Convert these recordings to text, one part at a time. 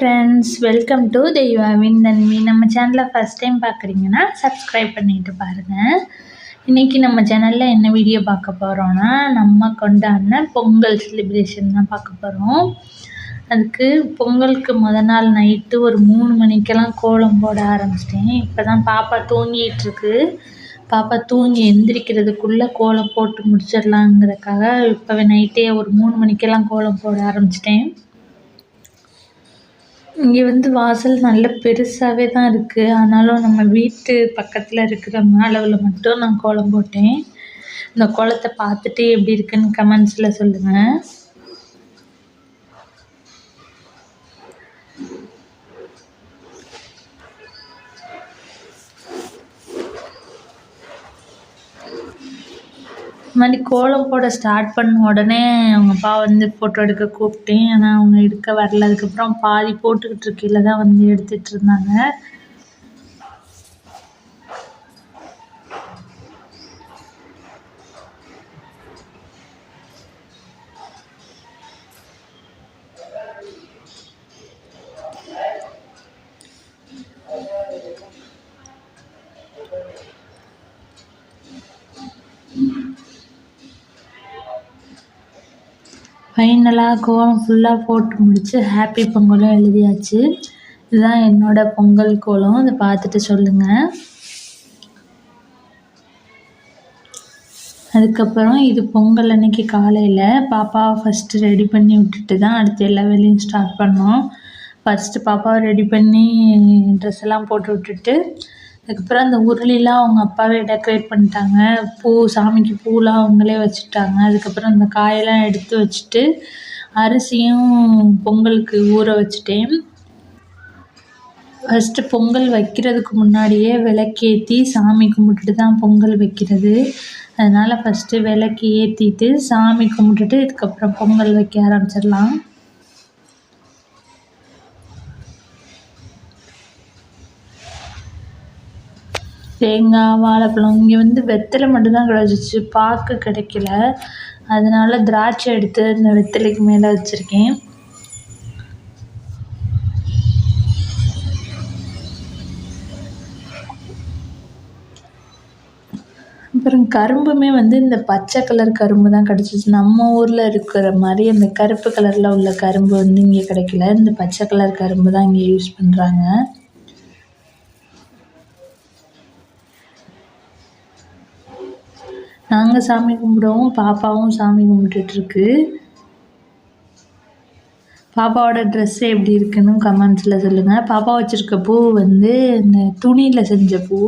Friends, welcome to தெய்வாவின் நன்மை. நம்ம சேனலை ஃபஸ்ட் டைம் பார்க்குறீங்கன்னா சப்ஸ்கிரைப் பண்ணிட்டு பாருங்கள். இன்றைக்கி நம்ம சேனலில் என்ன வீடியோ பார்க்க போகிறோன்னா, நம்ம கொண்டாடின பொங்கல் செலிப்ரேஷன் தான் பார்க்க போகிறோம். அதுக்கு பொங்கலுக்கு நாள் நைட்டு ஒரு 3 மணிக்கெல்லாம் கோலம் போட ஆரம்பிச்சிட்டேன். இப்போ தான் பாப்பா தூங்கிகிட்ருக்கு. பாப்பா தூங்கி எந்திரிக்கிறதுக்குள்ளே கோலம் போட்டு முடிச்சிடலாங்கிறதுக்காக இப்போவே நைட்டே ஒரு 3 மணிக்கெல்லாம் கோலம் போட ஆரம்பிச்சிட்டேன். இங்கே வாசல் நல்ல பெருசாகவே தான் இருக்குது. ஆனாலும் நம்ம வீட்டு பக்கத்தில் இருக்கிற அளவில் மட்டும் நான் கோலம் போட்டேன். இந்த கோலத்தை பார்த்துட்டு எப்படி இருக்குன்னு கமெண்ட்ஸில் சொல்லுங்கள். இந்த மாதிரி கோலம் போட ஸ்டார்ட் பண்ண உடனே அவங்க அப்பா ஃபோட்டோ எடுக்க கூப்பிட்டேன். ஆனால் அவங்க எடுக்க வரல. அதுக்கப்புறம் பாதி போட்டுக்கிட்டு இருக்கையில் தான் எடுத்துகிட்டு இருந்தாங்க. ஃபைனலாக கோலம் ஃபுல்லாக போட்டு முடித்து ஹாப்பி பொங்கலும் எழுதியாச்சு. இதுதான் என்னோடய பொங்கல் கோலம். இதை பார்த்துட்டு சொல்லுங்கள். அதுக்கப்புறம் இது பொங்கல் அன்னைக்கு காலையில் பாப்பாவை ஃபஸ்ட்டு ரெடி பண்ணி விட்டுட்டு தான் அடுத்து எல்லா வேலையும் ஸ்டார்ட் பண்ணோம். ஃபஸ்ட்டு பாப்பாவை ரெடி பண்ணி ட்ரெஸ் எல்லாம் போட்டு விட்டுட்டு, அதுக்கப்புறம் அந்த உருளிலாம் அவங்க அப்பாவே டெக்கரேட் பண்ணிட்டாங்க. சாமிக்கு பூலாம் அவங்களே வச்சுட்டாங்க. அதுக்கப்புறம் அந்த காயெல்லாம் எடுத்து வச்சுட்டு அரிசியும் பொங்கலுக்கு ஊற வச்சுட்டேன். ஃபஸ்ட்டு பொங்கல் வைக்கிறதுக்கு முன்னாடியே விளக்கேற்றி சாமி கும்பிட்டுட்டு தான் பொங்கல் வைக்கிறது. அதனால் ஃபஸ்ட்டு விளக்கு ஏற்றிட்டு சாமி கும்பிட்டுட்டு இதுக்கப்புறம் பொங்கல் வைக்க ஆரம்பிச்சிடலாம். தேங்காய், வாழைப்பழம் இங்கே வெத்தலை மட்டும்தான் கிடச்சிச்சு. பாக்கு கிடைக்கல. அதனால திராட்சை எடுத்து இந்த வெத்தலைக்கு மேலே வச்சுருக்கேன். அப்புறம் கரும்புமே இந்த பச்சை கலர் கரும்பு தான் கிடச்சிச்சு. நம்ம ஊரில் இருக்கிற மாதிரி அந்த கருப்பு கலரில் உள்ள கரும்பு இங்கே கிடைக்கல. இந்த பச்சை கலர் கரும்பு தான் இங்கே யூஸ் பண்ணுறாங்க. நாங்கள் சாமி கும்பிடுவோம், பாப்பாவும் சாமி கும்பிட்டுட்ருக்கு. பாப்பாவோட ட்ரெஸ்ஸு எப்படி இருக்குன்னு கமெண்ட்ஸில் சொல்லுங்கள். பாப்பா வச்சுருக்க பூ இந்த துணியில் செஞ்ச பூ.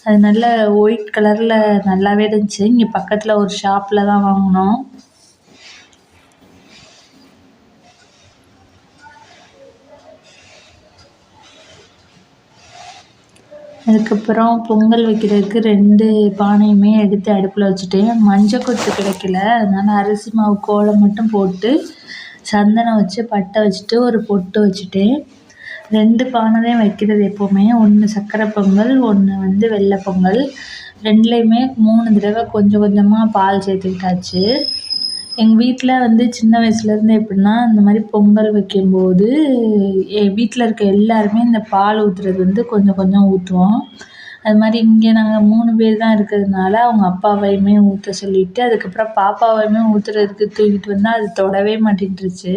அது நல்ல ஒயிட் கலரில் நல்லாவே இருந்துச்சு. இங்கே பக்கத்தில் ஒரு ஷாப்பில் தான் வாங்கினோம். அதுக்கப்புறம் பொங்கல் வைக்கிறதுக்கு 2 பானையுமே எடுத்து அடுப்பில் வச்சுட்டேன். மஞ்சள் கொத்து கிடைக்கல. அதனால் அரிசி மாவு கோலம் மட்டும் போட்டு சந்தனம் வச்சு பட்டை வச்சுட்டு ஒரு பொட்டு வச்சுட்டேன். 2 பானை தான் வைக்கிறது எப்போவுமே. ஒன்று சர்க்கரை பொங்கல், ஒன்று வெள்ளை பொங்கல். 2லேயுமே 3 தடவை கொஞ்சம் கொஞ்சமாக பால் சேர்த்துக்கிட்டாச்சு. எங்கள் வீட்டில் சின்ன வயசுலேருந்து எப்படின்னா, இந்த மாதிரி பொங்கல் வைக்கும்போது என் வீட்டில் இருக்க எல்லாருமே இந்த பால் ஊற்றுறது கொஞ்சம் கொஞ்சம் ஊற்றுவோம். அது மாதிரி இங்கே நாங்கள் 3 பேர் தான் இருக்கிறதுனால அவங்க அப்பாவையுமே ஊற்ற சொல்லிவிட்டு, அதுக்கப்புறம் பாப்பாவையுமே ஊற்றுறதுக்கு தூக்கிட்டு வந்தால் அது தொடவே மாட்டேன்ருச்சு.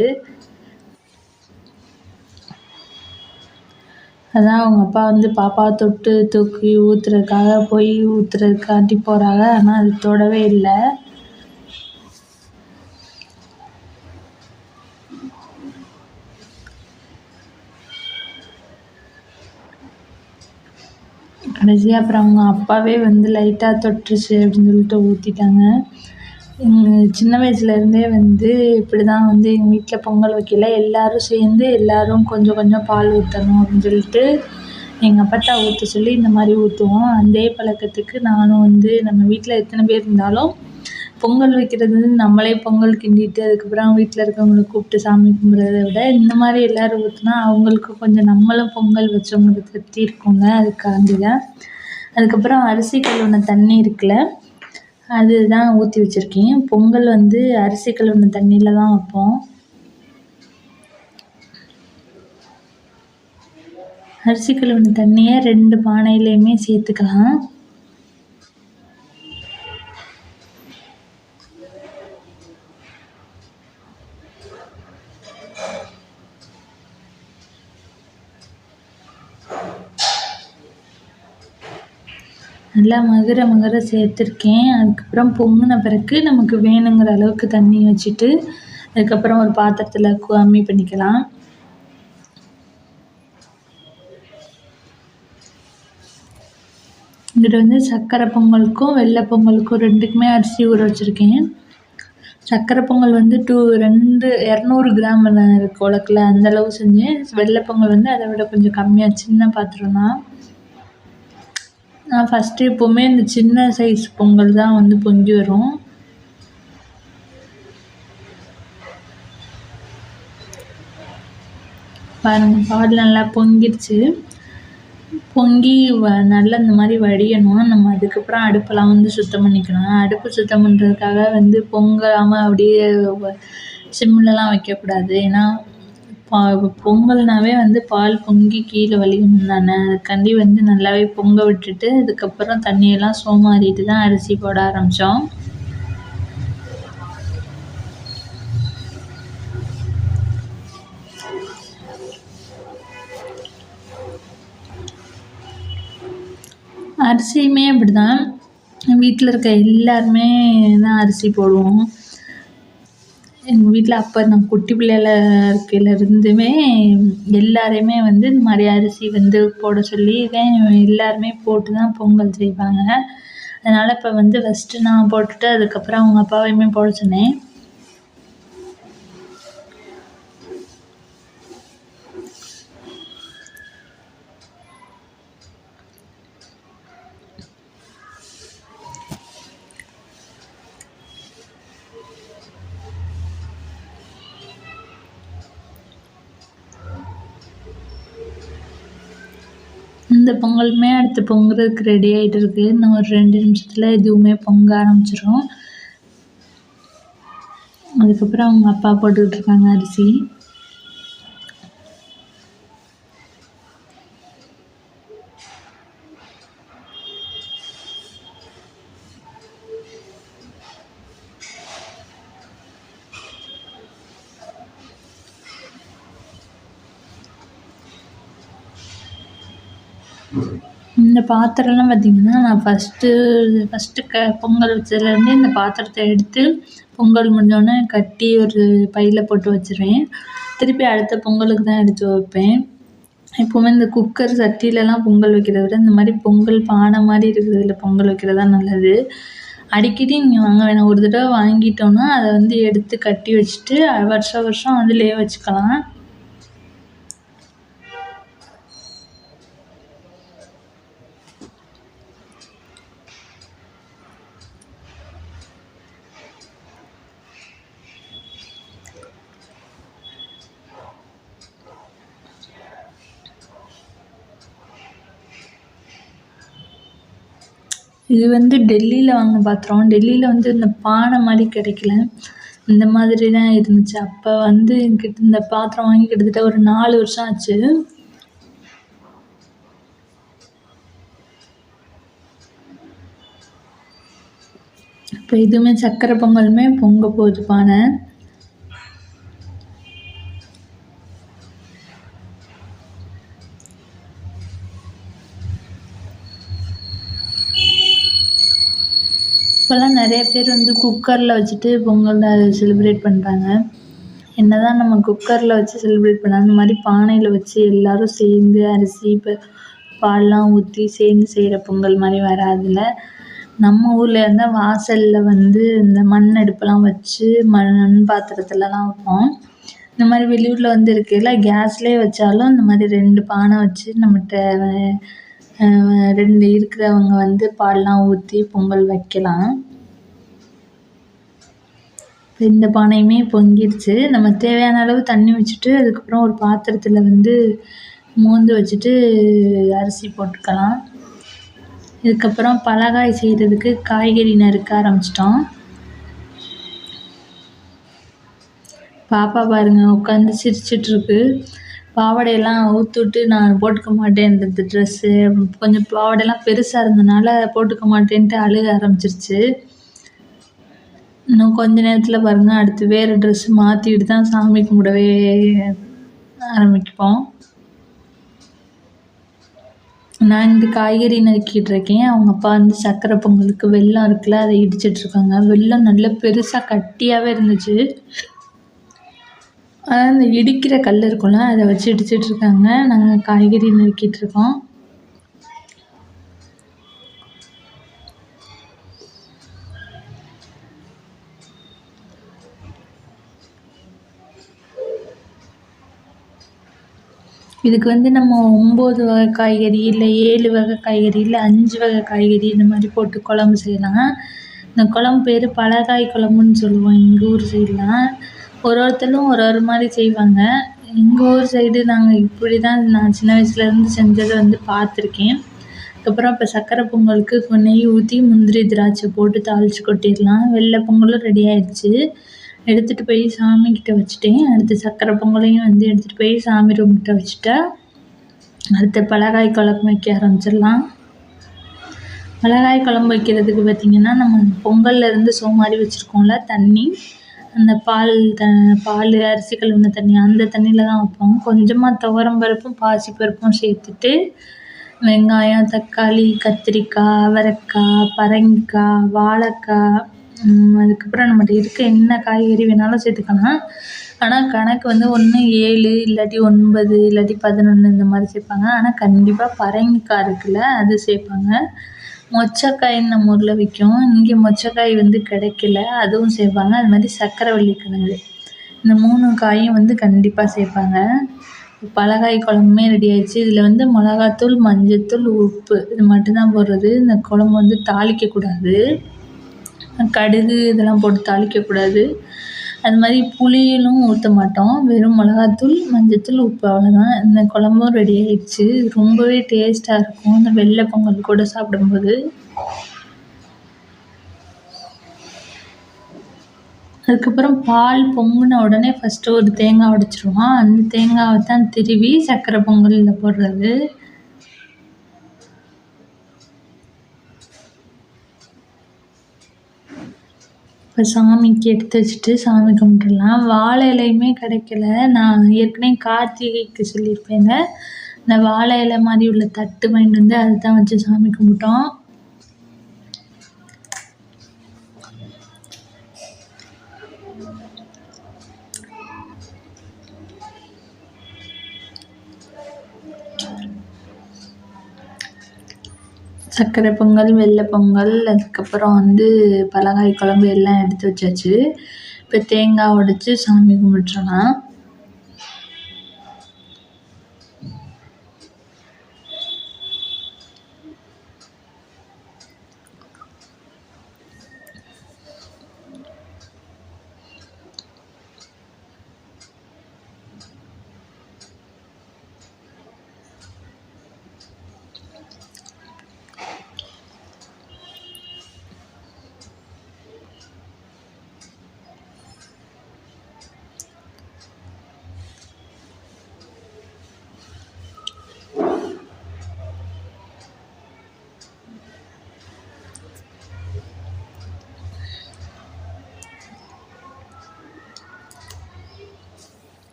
அதான் அவங்க அப்பா பாப்பாவை தொட்டு தூக்கி ஊற்றுறதுக்காக போய் ஊற்றுறதுக்காண்டி போகிறாங்க. ஆனால் அது தொடவே இல்லை. கடைசியாக அப்புறம் அவங்க அப்பாவே லைட்டாக தொட்டுருச்சு அப்படின்னு சொல்லிட்டு ஊற்றிட்டாங்க. சின்ன வயசுலேருந்தே இப்படி தான் எங்கள் வீட்டில் பொங்கல் வைக்கல எல்லோரும் சேர்ந்து எல்லோரும் கொஞ்சம் கொஞ்சம் பால் ஊற்றணும் அப்படின்னு சொல்லிட்டு எங்கள் அப்பாட்டா ஊற்ற சொல்லி இந்த மாதிரி ஊற்றுவோம். அதே பழக்கத்துக்கு நானும் நம்ம வீட்டில் எத்தனை பேர் இருந்தாலும் பொங்கல் வைக்கிறது நம்மளே பொங்கல் கிண்டிட்டு அதுக்கப்புறம் வீட்டில் இருக்கவங்களை கூப்பிட்டு சாமி கும்பிட்றத விட இந்த மாதிரி எல்லோரும் ஊற்றினா அவங்களுக்கு கொஞ்சம் நம்மளும் பொங்கல் வச்சவங்களுக்கு திருப்தி இருக்கும்ல, அதுக்காண்டி தான். அதுக்கப்புறம் அரிசி கழுவின தண்ணி இருக்குல்ல, அதுதான் ஊற்றி வச்சுருக்கேன். பொங்கல் அரிசி கழுவின தண்ணியில் தான் வைப்போம். அரிசி கழுவின தண்ணியை 2 பானையிலையுமே சேர்த்துக்கலாம். நல்லா மகுர சேர்த்துருக்கேன். அதுக்கப்புறம் பொங்கின பிறகு நமக்கு வேணுங்கிற அளவுக்கு தண்ணி வச்சுட்டு அதுக்கப்புறம் ஒரு பாத்திரத்தில் கம்மி பண்ணிக்கலாம். இங்கிட்ட வந்து சர்க்கரை பொங்கலுக்கும் வெள்ளை பொங்கலுக்கும் 2க்குமே அரிசி ஊற வச்சுருக்கேன். சர்க்கரை பொங்கல் வந்து 200 கிராம் இருக்கு உலக்கில், அந்தளவு செஞ்சேன். வெள்ளை பொங்கல் வந்து அதை விட கொஞ்சம் கம்மியாக சின்ன பாத்திரம் தான். நான் ஃபஸ்ட்டு எப்போவுமே இந்த சின்ன சைஸ் பொங்கல் தான் வந்து பொங்கி வரும். பாருங்கள், பால் நல்லா பொங்கிடுச்சு. பொங்கி நல்லா இந்த மாதிரி வடியணும். நம்ம அதுக்கப்புறம் அடுப்பெல்லாம் வந்து சுத்தம் பண்ணிக்கணும். அடுப்பு சுத்தம் பண்ணுறதுக்காக வந்து பொங்காமல் அப்படியே சிம்லலாம் வைக்கக்கூடாது. ஏன்னா பொங்கல்னாவே வந்து பால் பொங்கி கீழே வழியணும் தானே. அதுக்காண்டி வந்து நல்லாவே பொங்க விட்டுட்டு அதுக்கப்புறம் தண்ணியெல்லாம் சோமாறிட்டு தான் அரிசி போட ஆரம்பித்தோம். அரிசியுமே அப்படி தான். வீட்டில் இருக்க எல்லாருமே தான் அரிசி போடுவோம். எங்கள் வீட்டில் அப்போ நான் குட்டி பிள்ளையில இருக்கையிலேருந்துமே எல்லாரையுமே வந்து இந்த மாதிரி அரிசி வந்து போட சொல்லி எல்லாருமே போட்டு தான் பொங்கல் செய்வாங்க. அதனால் இப்போ வந்து ஃபஸ்ட்டு நான் போட்டுட்டு அதுக்கப்புறம் அவங்க அப்பாவையுமே போட சொன்னேன். இந்த பொங்கலுமே அடுத்து பொங்குறதுக்கு ரெடி ஆகிட்டு இருக்குது. இன்னும் ஒரு 2 நிமிஷத்தில் இதுவுமே பொங்க ஆரம்பிச்சிடும். அதுக்கப்புறம் அவங்க அப்பா போட்டுக்கிட்டு இருக்காங்க அரிசி. இந்த பாத்திரம்லாம் பார்த்திங்கன்னா நான் ஃபஸ்ட்டு பொங்கல் வச்சதுலேருந்து இந்த பாத்திரத்தை எடுத்து பொங்கல் முடிஞ்சோடனே கட்டி ஒரு பையில் போட்டு வச்சுருவேன். திருப்பி அடுத்த பொங்கலுக்கு தான் எடுத்து வைப்பேன். எப்போவுமே இந்த குக்கர் சட்டிலலாம் பொங்கல் வைக்கிறத விட இந்த மாதிரி பொங்கல் பானை மாதிரி இருக்கிறதுல பொங்கல் வைக்கிறது தான் நல்லது. அடிக்கடி நீங்கள் வாங்க வேணாம். ஒரு தடவை வாங்கிட்டோன்னா அதை வந்து எடுத்து கட்டி வச்சுட்டு வருஷம் அதிலே வச்சுக்கலாம். இது வந்து டெல்லியில் வாங்கின பாத்திரம். டெல்லியில் வந்து இந்த பானை மாதிரி கிடைக்கல, இந்த மாதிரி தான் இருந்துச்சு. அப்போ வந்து என்கிட்ட இந்த பாத்திரம் வாங்கி கிட்டத்தட்ட ஒரு 4 வருஷம் ஆச்சு. இப்போ இதுவுமே சர்க்கரை பொங்கலுமே பொங்க போகுது பானை. இப்போல்லாம் நிறைய பேர் வந்து குக்கரில் வச்சுட்டு பொங்கலை செலிப்ரேட் பண்ணுறாங்க. என்ன தான் நம்ம குக்கரில் வச்சு செலிப்ரேட் பண்ணால் அந்த மாதிரி பானையில் வச்சு எல்லோரும் சேர்ந்து அரிசி பால்லாம் ஊற்றி சேர்ந்து செய்கிற பொங்கல் மாதிரி வராதுல்ல. நம்ம ஊரில் இருந்தால் வாசலில் வந்து இந்த மண் அடுப்பெல்லாம் வச்சு மண் பாத்திரத்துலலாம் வைப்போம். இந்த மாதிரி வெளியூரில் வந்து இருக்கையில் கேஸ்லேயே வச்சாலும் இந்த மாதிரி 2 பானை வச்சு நம்மகிட்ட 2 இருக்கிறவங்க வந்து பால்லாம் ஊற்றி பொங்கல் வைக்கலாம். இந்த பானையுமே பொங்கிடுச்சு. நம்ம தேவையான அளவு தண்ணி வச்சுட்டு அதுக்கப்புறம் ஒரு பாத்திரத்தில் வந்து மோந்து வச்சுட்டு அரிசி போட்டுக்கலாம். இதுக்கப்புறம் பலகாய் செய்கிறதுக்கு காய்கறி நறுக்க ஆரம்பிச்சிட்டோம். பாப்பா பாருங்கள் உட்காந்து சிரிச்சிட்ருக்கு. பாவாடையெல்லாம் அவுத்துவிட்டு நான் போட்டுக்க மாட்டேன் இந்த ட்ரெஸ்ஸு. கொஞ்சம் பாவாடைலாம் பெருசாக இருந்தனால போட்டுக்க மாட்டேன்ட்டு அழுக ஆரம்பிச்சிருச்சு. இன்னும் கொஞ்ச நேரத்தில் பாருங்க அடுத்து வேறு ட்ரெஸ் மாற்றிட்டு தான் சாமி கும்பிடவே ஆரம்பிப்போம். நான் இங்கே காய்கறி நறுக்கிட்டு இருக்கேன். அவங்க அப்பா வந்து சக்கரை பொங்கலுக்கு வெல்லம் இருக்குல்ல அதை இடிச்சிட்ருக்காங்க. வெல்லம் நல்லா பெருசாக கட்டியாகவே இருந்துச்சு. அதான் இந்த இடிக்கிற கல் இருக்கும்ல அதை வச்சு இடிச்சிட்ருக்காங்க. நாங்கள் காய்கறி நறுக்கிட்டுருக்கோம். இதுக்கு வந்து நம்ம 9 வகை காய்கறி இல்லை 7 வகை காய்கறி இல்லை 5 வகை காய்கறி இந்த மாதிரி போட்டு குழம்பு செய்யலாம். இந்த குழம்பு பேர் பலகாய் குழம்புன்னு சொல்லுவோம் எங்கள் ஊர் சைடெலாம். ஒருத்தரும் ஒரு மாதிரி செய்வாங்க. எங்கள் ஊர் சைடு நாங்கள் இப்படி தான் நான் சின்ன வயசுலேருந்து செஞ்சதை வந்து பார்த்துருக்கேன். அதுக்கப்புறம் இப்போ சக்கரை பொங்கலுக்கு நெய் ஊற்றி முந்திரி திராட்சை போட்டு தாளித்து கொட்டிடலாம். வெள்ளை பொங்கலும் ரெடி ஆயிடுச்சு. எடுத்துகிட்டு போய் சாமிக்கிட்ட வச்சுட்டேன். அடுத்து சக்கரை பொங்கலையும் வந்து எடுத்துகிட்டு போய் சாமி ரூம்கிட்ட வச்சுட்டா அடுத்து பலகாய் குழம்பு வைக்க ஆரம்பிச்சிடலாம். மிளகாய் குழம்பு வைக்கிறதுக்கு பார்த்திங்கன்னா நம்ம பொங்கல்லேருந்து சோமாரி வச்சுருக்கோம்ல தண்ணி, அந்த பால் அரிசி கழுவின தண்ணி அந்த தண்ணியில் தான் வைப்போம். கொஞ்சமாக துவரம் பருப்பும் பாசிப்பருப்பும் சேர்த்துட்டு வெங்காயம், தக்காளி, கத்திரிக்காய், அவரைக்காய், பரங்கிக்காய், வாழைக்காய், அதுக்கப்புறம் நம்மகிட்ட இருக்க என்ன காய்கறி வேணாலும் சேர்த்துக்கலாம். ஆனால் கணக்கு வந்து ஒன்று 7 இல்லாட்டி 9 இல்லாட்டி 11 இந்த மாதிரி சேர்ப்பாங்க. ஆனால் கண்டிப்பாக பரங்கிக்காய் இருக்குல்ல அது சேர்ப்பாங்க. மொச்சக்காயின்னு நம்ம ஊரில் விற்கும். இங்கே மொச்சக்காய் வந்து கிடைக்கல, அதுவும் சேர்ப்பாங்க. அது மாதிரி சக்கரவள்ளி கிழங்கு இந்த 3 காயும் வந்து கண்டிப்பாக சேர்ப்பாங்க. பலகாய் குழம்புமே ரெடி ஆயிடுச்சு. இதில் வந்து மிளகாத்தூள், மஞ்சத்தூள், உப்பு இது மட்டும்தான் போடுறது. இந்த குழம்பு வந்து தாளிக்கக்கூடாது, கடுகு இதெல்லாம் போட்டு தாளிக்கக்கூடாது. அது மாதிரி புளியும் ஊற்ற மாட்டோம். வெறும் மிளகாத்தூள், மஞ்சத்தூள், உப்பு அவ்வளோதான். இந்த குழம்பும் ரெடி ஆயிடுச்சு. ரொம்பவே டேஸ்ட்டாக இருக்கும் இந்த வெள்ளை பொங்கல் கூட சாப்பிடும்போது. அதுக்கப்புறம் பால் பொங்கின உடனே ஃபஸ்ட்டு ஒரு தேங்காய் உடைச்சிருவோம். அந்த தேங்காவை தான் திருவி சக்கரை பொங்கலில் போடுறது. இப்போ சாமிக்கு எடுத்து வச்சுட்டு சாமி கும்பிட்டுடலாம். வாழை இலையுமே கிடைக்கல. நான் ஏற்கனவே கார்த்திகைக்கு சொல்லியிருப்பேங்க, இந்த வாழை இலை மாதிரி உள்ள தட்டு வாங்கிட்டு வந்து அதை தான் வச்சு சாமி கும்பிட்டோம். சக்கரை பொங்கல், வெள்ளை பொங்கல், அதுக்கப்புறம் வந்து பலகாய் குழம்பு எல்லாம் எடுத்து வச்சாச்சு. இப்போ தேங்காய் உடைச்சி சாமி கும்பிட்டுறலாம்.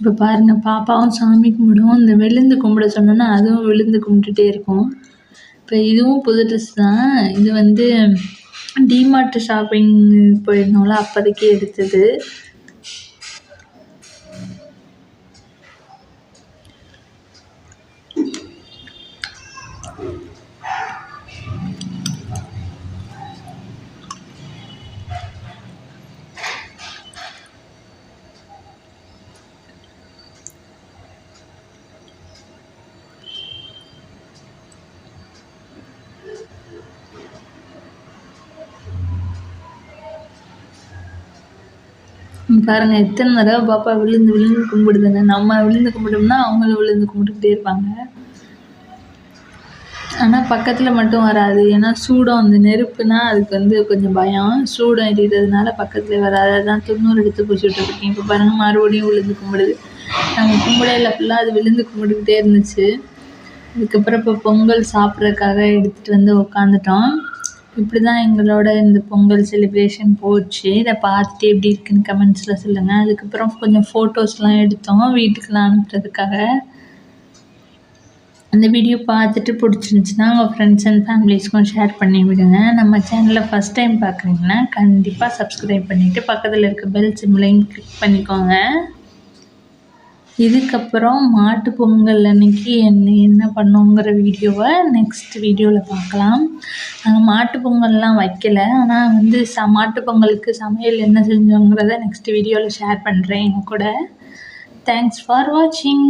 இப்போ பாருங்கள், பாப்பாவும் சாமி கும்பிடும். இந்த விழுந்து கும்பிட சொன்னோன்னா அதுவும் விழுந்து கும்பிட்டுட்டே இருக்கும். இப்போ இதுவும் புது ட்ரெஸ் தான். இது வந்து டிமார்ட் ஷாப்பிங் போயிருந்தோம்ல அப்போதைக்கு எடுத்தது. பாருங்க எத்தனை தடவை பாப்பா விழுந்து விழுந்து கும்பிடுதுன்னு. நம்ம விழுந்து கும்பிட்டோம்னா அவங்களும் விழுந்து கும்பிட்டுக்கிட்டே இருப்பாங்க. ஆனால் பக்கத்தில் மட்டும் வராது. ஏன்னா சூடம் அந்த நெருப்புனா அதுக்கு வந்து கொஞ்சம் பயம். சூடம் எரியிறதுனால பக்கத்தில் வராது. அதான் 90 எடுத்து பூசி விட்டுருக்கேன். இப்போ பாருங்க மறுபடியும் விழுந்து கும்பிடுது. நாங்கள் கும்பிடையில ஃபுல்லாக அது விழுந்து கும்பிட்டுக்கிட்டே இருந்துச்சு. அதுக்கப்புறம் இப்போ பொங்கல் சாப்பிட்றதுக்காக எடுத்துகிட்டு வந்து உக்காந்துட்டோம். இப்படி தான் எங்களோட இந்த பொங்கல் செலிப்ரேஷன் போச்சு. இதை பார்த்துட்டு எப்படி இருக்குன்னு கமெண்ட்ஸில் சொல்லுங்கள். அதுக்கப்புறம் கொஞ்சம் ஃபோட்டோஸ்லாம் எடுத்தோம் வீட்டுக்கெலாம் அனுப்புறதுக்காக. அந்த வீடியோ பார்த்துட்டு பிடிச்சிருந்துச்சின்னா உங்கள் ஃப்ரெண்ட்ஸ் அண்ட் ஃபேமிலிஸ்க்கும் ஷேர் பண்ணி விடுங்க. நம்ம சேனலை ஃபஸ்ட் டைம் பார்க்குறீங்கன்னா கண்டிப்பாக சப்ஸ்கிரைப் பண்ணிவிட்டு பக்கத்தில் இருக்க பெல் சிம்லையும் கிளிக் பண்ணிக்கோங்க. இதுக்கப்புறம் மாட்டு பொங்கல் அன்னைக்கு என்ன பண்ணோங்கிற வீடியோவை நெக்ஸ்ட் வீடியோவில் பார்க்கலாம். நாங்கள் மாட்டு பொங்கல்லாம் வைக்கலை. ஆனால் வந்து மாட்டு பொங்கலுக்கு சமையல் என்ன செஞ்சோங்கிறத நெக்ஸ்ட் வீடியோவில் ஷேர் பண்ணுறேன் என் கூட. தேங்க்ஸ் ஃபார் வாட்சிங்.